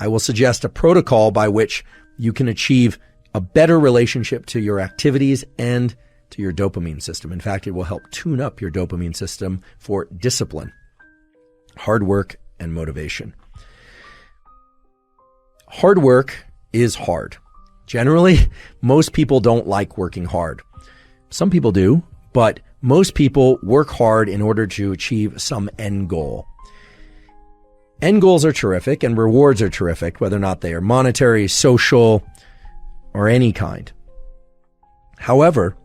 I will suggest a protocol by which you can achieve a better relationship to your activities and to your dopamine system. In fact, it will help tune up your dopamine system for discipline, hard work, and motivation. Hard work is hard. Generally, most people don't like working hard. Some people do, but most people work hard in order to achieve some end goal. End goals are terrific and rewards are terrific, whether or not they are monetary, social, or any kind. However,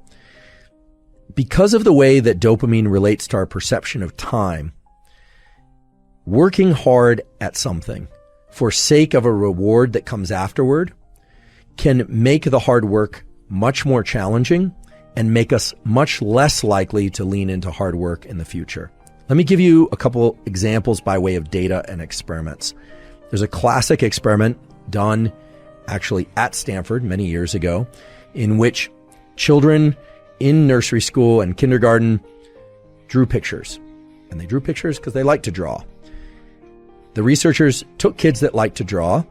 because of the way that dopamine relates to our perception of time, working hard at something for sake of a reward that comes afterward can make the hard work much more challenging and make us much less likely to lean into hard work in the future. Let me give you a couple examples by way of data and experiments. There's a classic experiment done actually at Stanford many years ago in which children in nursery school and kindergarten drew pictures. And they drew pictures because they like to draw. The researchers took kids that like to draw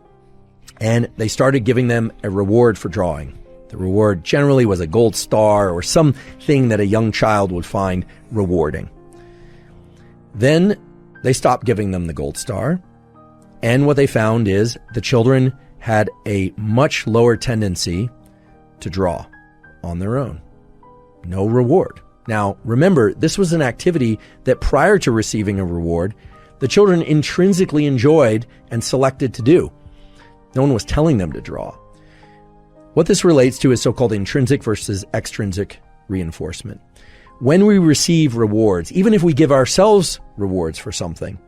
and they started giving them a reward for drawing. The reward generally was a gold star or something that a young child would find rewarding. Then they stopped giving them the gold star. And what they found is the children had a much lower tendency to draw on their own. No reward. Now, remember, this was an activity that prior to receiving a reward, the children intrinsically enjoyed and selected to do. No one was telling them to draw. What this relates to is so-called intrinsic versus extrinsic reinforcement. When we receive rewards, even if we give ourselves rewards for something,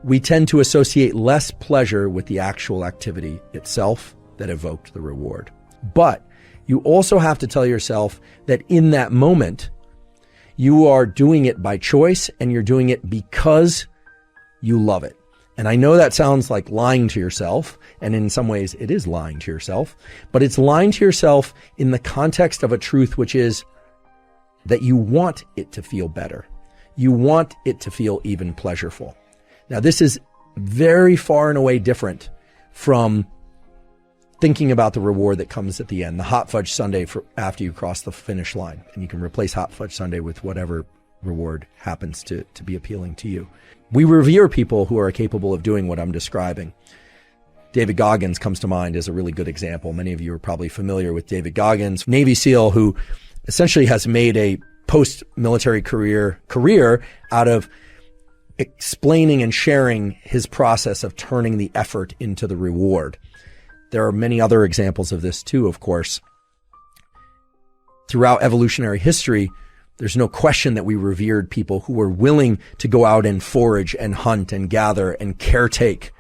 we tend to associate less pleasure with the actual activity itself that evoked the reward. But you also have to tell yourself that in that moment, you are doing it by choice and you're doing it because you love it. And I know that sounds like lying to yourself, and in some ways it is lying to yourself, but it's lying to yourself in the context of a truth, which is that you want it to feel better. You want it to feel even pleasureful. Now, this is very far and away different from thinking about the reward that comes at the end, the hot fudge sundae for after you cross the finish line. And you can replace hot fudge sundae with whatever reward happens to be appealing to you. We revere people who are capable of doing what I'm describing. David Goggins comes to mind as a really good example. Many of you are probably familiar with David Goggins, Navy SEAL who essentially has made a post-military career out of explaining and sharing his process of turning the effort into the reward. There are many other examples of this too, of course. Throughout evolutionary history, there's no question that we revered people who were willing to go out and forage and hunt and gather and caretake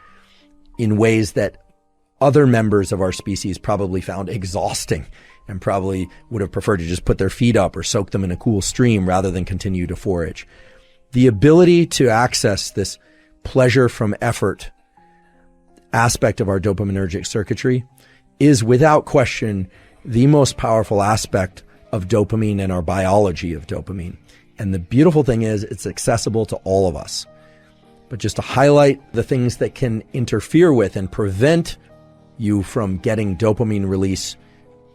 in ways that other members of our species probably found exhausting and probably would have preferred to just put their feet up or soak them in a cool stream rather than continue to forage. The ability to access this pleasure from effort aspect of our dopaminergic circuitry is without question the most powerful aspect of dopamine and our biology of dopamine. And the beautiful thing is it's accessible to all of us. But just to highlight the things that can interfere with and prevent you from getting dopamine release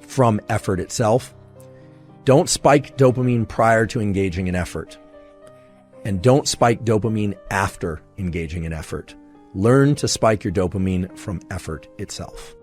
from effort itself, don't spike dopamine prior to engaging in effort. And don't spike dopamine after engaging in effort. Learn to spike your dopamine from effort itself.